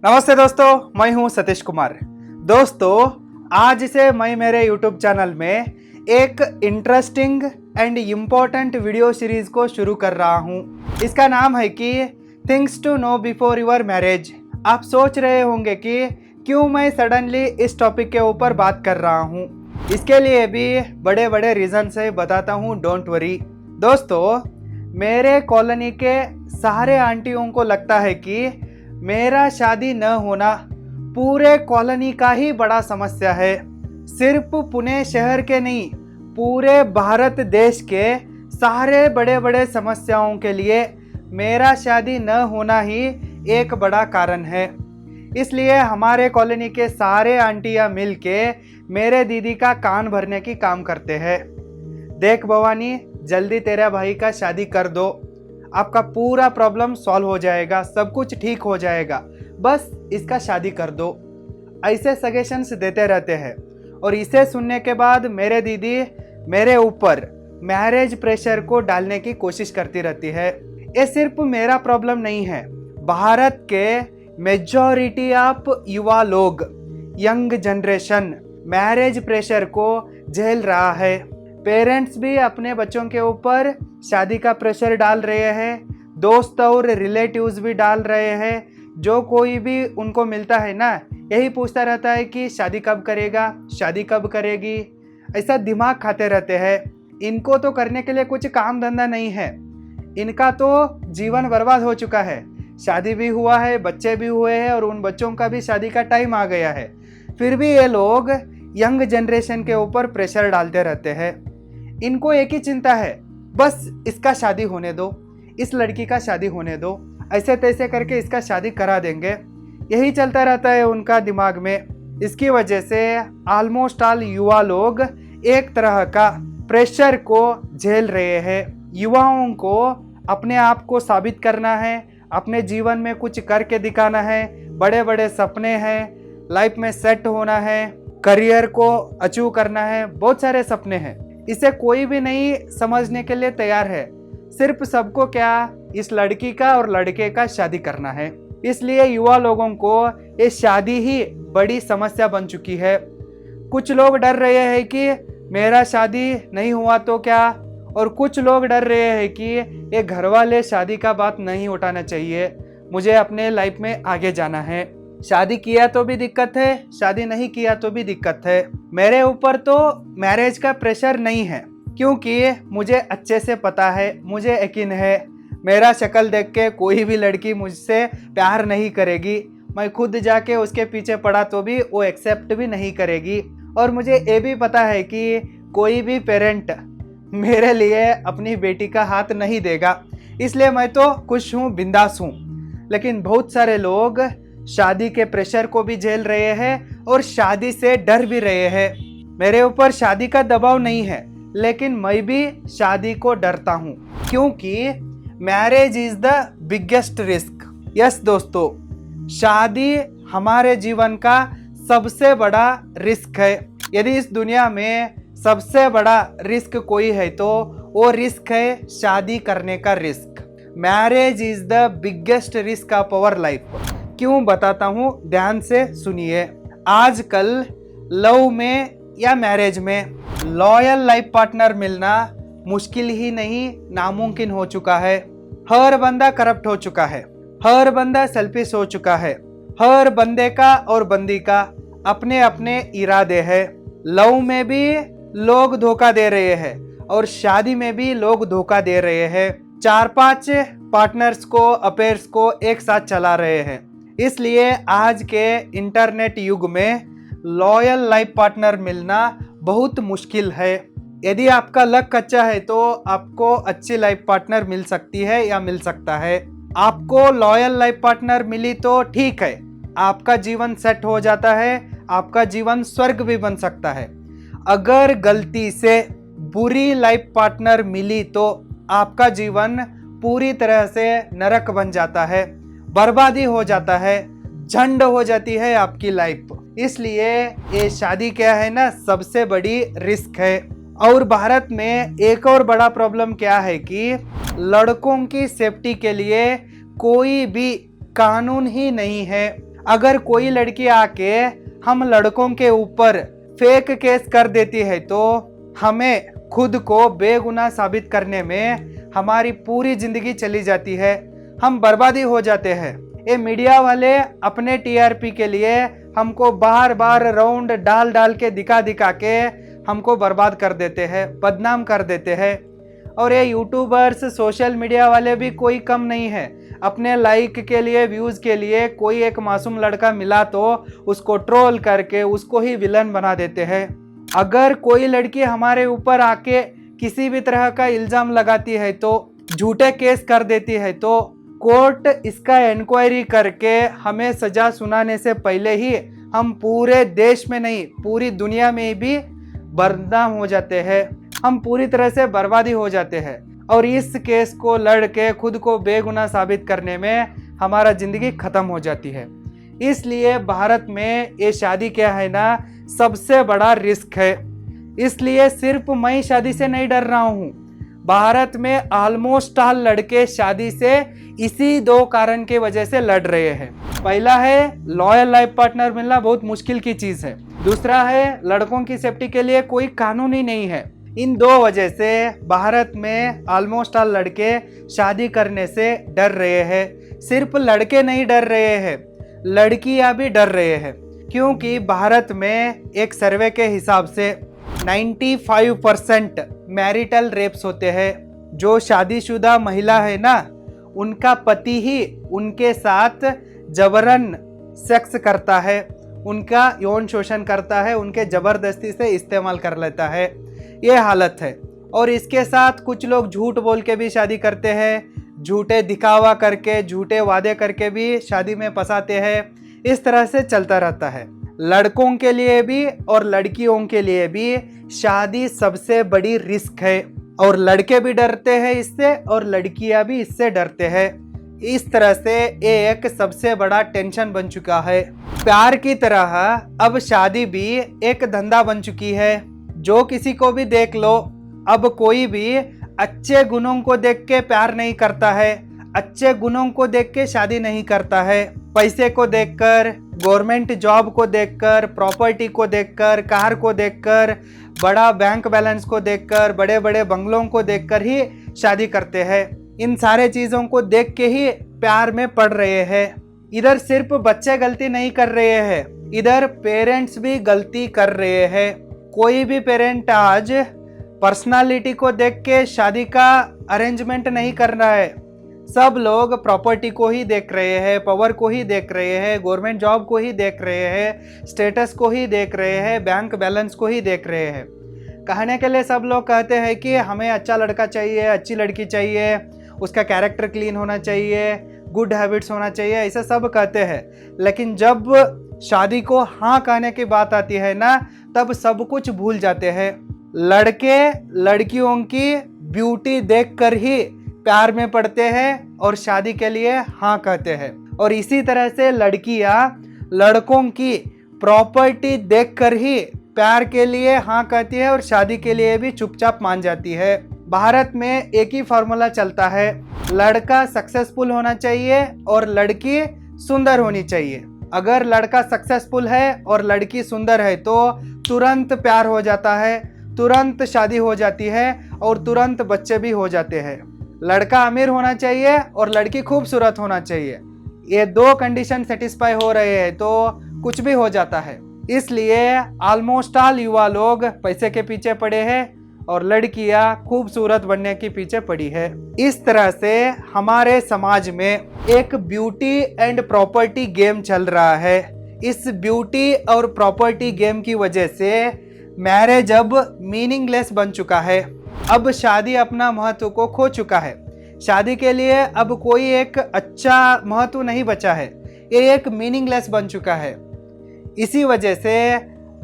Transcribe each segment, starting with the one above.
नमस्ते दोस्तों, मैं हूं सतीश कुमार। दोस्तों, आज से मैं मेरे YouTube चैनल में एक interesting and important video series को शुरू कर रहा हूं। इसका नाम है कि things to know before your marriage. आप सोच रहे होंगे कि क्यों मैं सडनली इस टॉपिक के ऊपर बात कर रहा हूं। इसके लिए भी बड़े बड़े रीजन से बताता हूं, डोंट वरी। दोस्तों, मेरे कॉलोनी के सारे आंटियों को लगता है कि मेरा शादी न होना पूरे कॉलोनी का ही बड़ा समस्या है। सिर्फ पुणे शहर के नहीं, पूरे भारत देश के सारे बड़े बड़े समस्याओं के लिए मेरा शादी न होना ही एक बड़ा कारण है। इसलिए हमारे कॉलोनी के सारे आंटियां मिलके मेरे दीदी का कान भरने की काम करते हैं। देख भवानी, जल्दी तेरा भाई का शादी कर दो, आपका पूरा प्रॉब्लम सॉल्व हो जाएगा, सब कुछ ठीक हो जाएगा, बस इसका शादी कर दो। ऐसे सजेशंस देते रहते हैं और इसे सुनने के बाद मेरे दीदी मेरे ऊपर मैरिज प्रेशर को डालने की कोशिश करती रहती है। ये सिर्फ मेरा प्रॉब्लम नहीं है, भारत के मेजॉरिटी ऑफ युवा लोग, यंग जनरेशन मैरिज प्रेशर को झेल रहा है। पेरेंट्स भी अपने बच्चों के ऊपर शादी का प्रेशर डाल रहे हैं, दोस्त और रिलेटिव्स भी डाल रहे हैं। जो कोई भी उनको मिलता है ना, यही पूछता रहता है कि शादी कब करेगा, शादी कब करेगी। ऐसा दिमाग खाते रहते हैं। इनको तो करने के लिए कुछ काम धंधा नहीं है, इनका तो जीवन बर्बाद हो चुका है। शादी भी हुआ है, बच्चे भी हुए हैं और उन बच्चों का भी शादी का टाइम आ गया है। फिर भी ये लोग यंग जनरेशन के ऊपर प्रेशर डालते रहते हैं। इनको एक ही चिंता है, बस इसका शादी होने दो, इस लड़की का शादी होने दो, ऐसे तैसे करके इसका शादी करा देंगे। यही चलता रहता है उनका दिमाग में। इसकी वजह से ऑलमोस्ट ऑल युवा लोग एक तरह का प्रेशर को झेल रहे हैं। युवाओं को अपने आप को साबित करना है, अपने जीवन में कुछ करके दिखाना है, बड़े बड़े सपने हैं, लाइफ में सेट होना है, करियर को अचीव करना है, बहुत सारे सपने हैं। इसे कोई भी नहीं समझने के लिए तैयार है। सिर्फ सबको क्या, इस लड़की का और लड़के का शादी करना है। इसलिए युवा लोगों को ये शादी ही बड़ी समस्या बन चुकी है। कुछ लोग डर रहे हैं कि मेरा शादी नहीं हुआ तो क्या, और कुछ लोग डर रहे हैं कि ये घर वाले शादी का बात नहीं उठाना चाहिए, मुझे अपने लाइफ में आगे जाना है। शादी किया तो भी दिक्कत है, शादी नहीं किया तो भी दिक्कत है। मेरे ऊपर तो मैरिज का प्रेशर नहीं है, क्योंकि मुझे अच्छे से पता है, मुझे यकीन है, मेरा शक्ल देख के कोई भी लड़की मुझसे प्यार नहीं करेगी। मैं खुद जाके उसके पीछे पड़ा तो भी वो एक्सेप्ट भी नहीं करेगी। और मुझे ये भी पता है कि कोई भी पेरेंट मेरे लिए अपनी बेटी का हाथ नहीं देगा। इसलिए मैं तो खुश हूँ, बिंदास हूँ। लेकिन बहुत सारे लोग शादी के प्रेशर को भी झेल रहे हैं और शादी से डर भी रहे हैं। मेरे ऊपर शादी का दबाव नहीं है, लेकिन मैं भी शादी को डरता हूँ, क्योंकि marriage is the biggest risk. Yes दोस्तों, शादी हमारे जीवन का सबसे बड़ा रिस्क है। यदि इस दुनिया में सबसे बड़ा रिस्क कोई है तो वो रिस्क है शादी करने का risk. Marriage is the biggest risk of our life. क्यों बताता हूँ, ध्यान से सुनिए। आजकल लव में या मैरिज में लॉयल लाइफ पार्टनर मिलना मुश्किल ही नहीं, नामुमकिन हो चुका है। हर बंदा करप्ट हो चुका है, हर बंदा सेल्फिश हो चुका है, हर बंदे का और बंदी का अपने अपने इरादे हैं। लव में भी लोग धोखा दे रहे हैं और शादी में भी लोग धोखा दे रहे हैं। 4-5 पार्टनर्स को, अफेयर्स को एक साथ चला रहे हैं। इसलिए आज के इंटरनेट युग में लॉयल लाइफ पार्टनर मिलना बहुत मुश्किल है। यदि आपका लक अच्छा है तो आपको अच्छी लाइफ पार्टनर मिल सकती है या मिल सकता है। आपको लॉयल लाइफ पार्टनर मिली तो ठीक है, आपका जीवन सेट हो जाता है, आपका जीवन स्वर्ग भी बन सकता है। अगर गलती से बुरी लाइफ पार्टनर मिली तो आपका जीवन पूरी तरह से नरक बन जाता है, बर्बादी हो जाता है, झंड हो जाती है आपकी लाइफ। इसलिए ये शादी क्या है ना, सबसे बड़ी रिस्क है। और भारत में एक और बड़ा प्रॉब्लम क्या है कि लड़कों की सेफ्टी के लिए कोई भी कानून ही नहीं है। अगर कोई लड़की आके हम लड़कों के ऊपर फेक केस कर देती है तो हमें खुद को बेगुनाह साबित करने में हमारी पूरी जिंदगी चली जाती है, हम बर्बादी हो जाते हैं। ये मीडिया वाले अपने टीआरपी के लिए हमको बार बार राउंड डाल डाल के दिखा दिखा के हमको बर्बाद कर देते हैं, बदनाम कर देते हैं। और ये यूट्यूबर्स सोशल मीडिया वाले भी कोई कम नहीं है। अपने लाइक के लिए, व्यूज़ के लिए कोई एक मासूम लड़का मिला तो उसको ट्रोल करके उसको ही विलन बना देते हैं। अगर कोई लड़की हमारे ऊपर आके किसी भी तरह का इल्ज़ाम लगाती है तो, झूठे केस कर देती है तो कोर्ट इसका इंक्वायरी करके हमें सज़ा सुनाने से पहले ही हम पूरे देश में नहीं पूरी दुनिया में भी बदनाम हो जाते हैं, हम पूरी तरह से बर्बादी हो जाते हैं। और इस केस को लड़ के खुद को बेगुनाह साबित करने में हमारा ज़िंदगी ख़त्म हो जाती है। इसलिए भारत में ये शादी क्या है ना, सबसे बड़ा रिस्क है। इसलिए सिर्फ मैं शादी से नहीं डर रहा हूँ, भारत में ऑलमोस्ट ऑल लड़के शादी से इसी दो कारण के वजह से लड़ रहे हैं। पहला है लॉयल लाइफ पार्टनर मिलना बहुत मुश्किल की चीज़ है। दूसरा है लड़कों की सेफ्टी के लिए कोई कानून ही नहीं है। इन दो वजह से भारत में ऑलमोस्ट ऑल लड़के शादी करने से डर रहे हैं। सिर्फ लड़के नहीं डर रहे हैं, लड़कियां भी डर रहे हैं। क्योंकि भारत में एक सर्वे के हिसाब से 95% मैरिटल रेप्स होते हैं। जो शादीशुदा महिला है ना, उनका पति ही उनके साथ जबरन सेक्स करता है, उनका यौन शोषण करता है, उनके ज़बरदस्ती से इस्तेमाल कर लेता है। ये हालत है। और इसके साथ कुछ लोग झूठ बोल के भी शादी करते हैं, झूठे दिखावा करके, झूठे वादे करके भी शादी में फंसाते हैं। इस तरह से चलता रहता है। लड़कों के लिए भी और लड़कियों के लिए भी शादी सबसे बड़ी रिस्क है। और लड़के भी डरते हैं इससे और लड़कियां भी इससे डरते हैं। इस तरह से एक सबसे बड़ा टेंशन बन चुका है। प्यार की तरह अब शादी भी एक धंधा बन चुकी है। जो किसी को भी देख लो, अब कोई भी अच्छे गुणों को देख के प्यार नहीं करता है, अच्छे गुणों को देख के शादी नहीं करता है। पैसे को देखकर, गवर्नमेंट जॉब को देखकर, प्रॉपर्टी को देखकर, कार को देखकर, बड़ा बैंक बैलेंस को देखकर, बड़े बड़े बंगलों को देखकर ही शादी करते हैं। इन सारे चीज़ों को देख के ही प्यार में पड़ रहे हैं। इधर सिर्फ बच्चे गलती नहीं कर रहे हैं, इधर पेरेंट्स भी गलती कर रहे हैं। कोई भी पेरेंट आज पर्सनालिटी को देख के शादी का अरेंजमेंट नहीं कर रहा है। सब लोग प्रॉपर्टी को ही देख रहे हैं, पावर को ही देख रहे हैं, गवर्नमेंट जॉब को ही देख रहे हैं, स्टेटस को ही देख रहे हैं, बैंक बैलेंस को ही देख रहे हैं। कहने के लिए सब लोग कहते हैं कि हमें अच्छा लड़का चाहिए, अच्छी लड़की चाहिए, उसका कैरेक्टर क्लीन होना चाहिए, गुड हैबिट्स होना चाहिए, ऐसा सब कहते हैं। लेकिन जब शादी को हाँ कहने की बात आती है ना, तब सब कुछ भूल जाते हैं। लड़के लड़कियों की ब्यूटी देखकर ही प्यार में पड़ते हैं और शादी के लिए हाँ कहते हैं। और इसी तरह से लड़कियां लड़कों की प्रॉपर्टी देखकर ही प्यार के लिए हाँ कहती है और शादी के लिए भी चुपचाप मान जाती है। भारत में एक ही फॉर्मूला चलता है, लड़का सक्सेसफुल होना चाहिए और लड़की सुंदर होनी चाहिए। अगर लड़का सक्सेसफुल है और लड़की सुंदर है तो तुरंत प्यार हो जाता है, तुरंत शादी हो जाती है और तुरंत बच्चे भी हो जाते हैं। लड़का अमीर होना चाहिए और लड़की खूबसूरत होना चाहिए। ये दो कंडीशन सेटिस्फाई हो रहे हैं तो कुछ भी हो जाता है। इसलिए ऑलमोस्ट ऑल युवा लोग पैसे के पीछे पड़े हैं और लड़कियां खूबसूरत बनने के पीछे पड़ी है। इस तरह से हमारे समाज में एक ब्यूटी एंड प्रॉपर्टी गेम चल रहा है। इस ब्यूटी और प्रॉपर्टी गेम की वजह से मैरिज अब मीनिंगलेस बन चुका है। अब शादी अपना महत्व को खो चुका है। शादी के लिए अब कोई एक अच्छा महत्व नहीं बचा है, ये एक मीनिंगलेस बन चुका है। इसी वजह से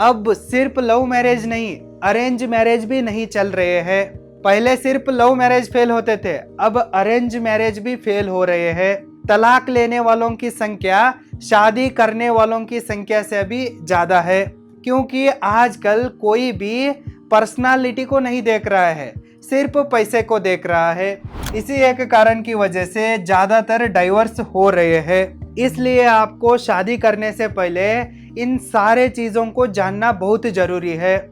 अब सिर्फ लव मैरिज नहीं, अरेंज मैरिज भी नहीं चल रहे हैं। पहले सिर्फ लव मैरिज फेल होते थे, अब अरेंज मैरिज भी फेल हो रहे हैं। तलाक लेने वालों की संख्या शादी करने वालों की संख्या से भी ज़्यादा है, क्योंकि आजकल कोई भी पर्सनालिटी को नहीं देख रहा है, सिर्फ पैसे को देख रहा है। इसी एक कारण की वजह से ज़्यादातर डाइवर्स हो रहे हैं। इसलिए आपको शादी करने से पहले इन सारे चीज़ों को जानना बहुत ज़रूरी है।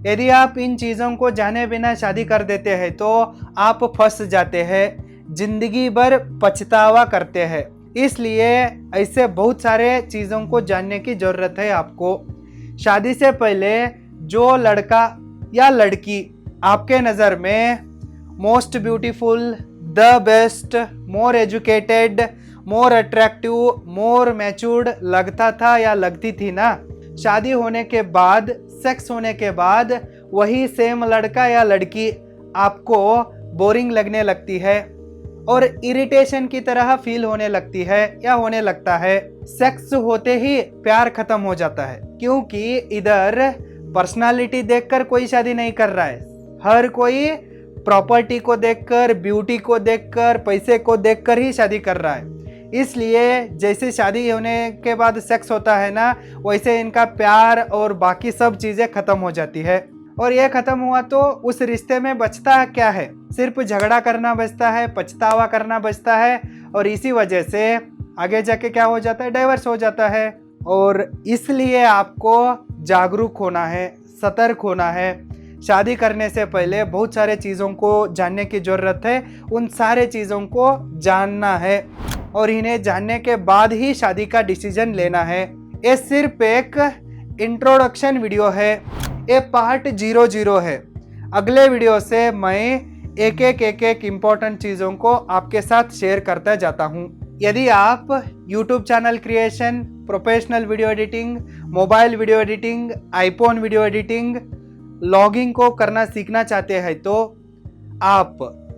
यदि आप इन चीज़ों को जाने बिना शादी कर देते हैं तो आप फंस जाते हैं, जिंदगी भर पछतावा करते हैं। इसलिए ऐसे बहुत सारे चीज़ों को जानने की ज़रूरत है आपको। शादी से पहले जो लड़का या लड़की आपके नज़र में most beautiful, the best, more educated, more attractive, more matured लगता था या लगती थी ना, शादी होने के बाद, सेक्स होने के बाद वही सेम लड़का या लड़की आपको बोरिंग लगने लगती है और इरिटेशन की तरह फील होने लगती है या होने लगता है। सेक्स होते ही प्यार खत्म हो जाता है, क्योंकि इधर पर्सनालिटी देखकर कोई शादी नहीं कर रहा है। हर कोई प्रॉपर्टी को देखकर, ब्यूटी को देखकर, पैसे को देखकर ही शादी कर रहा है। इसलिए जैसे शादी होने के बाद सेक्स होता है ना, वैसे इनका प्यार और बाकी सब चीज़ें ख़त्म हो जाती है। और ये ख़त्म हुआ तो उस रिश्ते में बचता क्या है? सिर्फ झगड़ा करना बचता है, पछतावा करना बचता है, और इसी वजह से आगे जाके क्या हो जाता है? डाइवर्स हो जाता है। और इसलिए आपको जागरूक होना है, सतर्क होना है। शादी करने से पहले बहुत सारे चीज़ों को जानने की ज़रूरत है। उन सारे चीज़ों को जानना है और इन्हें जानने के बाद ही शादी का डिसीजन लेना है। ये सिर्फ एक इंट्रोडक्शन वीडियो है, ये पार्ट 00 है। अगले वीडियो से मैं एक इम्पोर्टेंट चीज़ों को आपके साथ शेयर करता जाता हूँ। यदि आप YouTube channel creation, professional video editing, mobile video editing, iPhone video editing, logging को करना सीखना चाहते हैं तो आप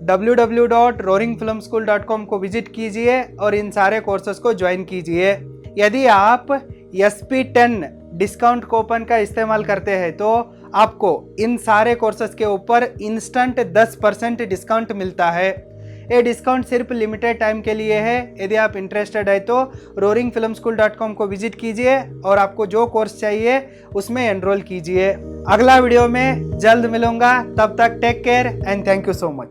www.roaringfilmschool.com को विजिट कीजिए और इन सारे कोर्सेज को ज्वाइन कीजिए। यदि आप SP10 डिस्काउंट कूपन का इस्तेमाल करते हैं तो आपको इन सारे कोर्सेज के ऊपर इंस्टेंट 10% डिस्काउंट मिलता है। ये डिस्काउंट सिर्फ लिमिटेड टाइम के लिए है। यदि आप इंटरेस्टेड है तो roaringfilmschool.com को विजिट कीजिए और आपको जो कोर्स चाहिए उसमें एनरोल कीजिए। अगला वीडियो में जल्द मिलूंगा, तब तक take care and thank you so much.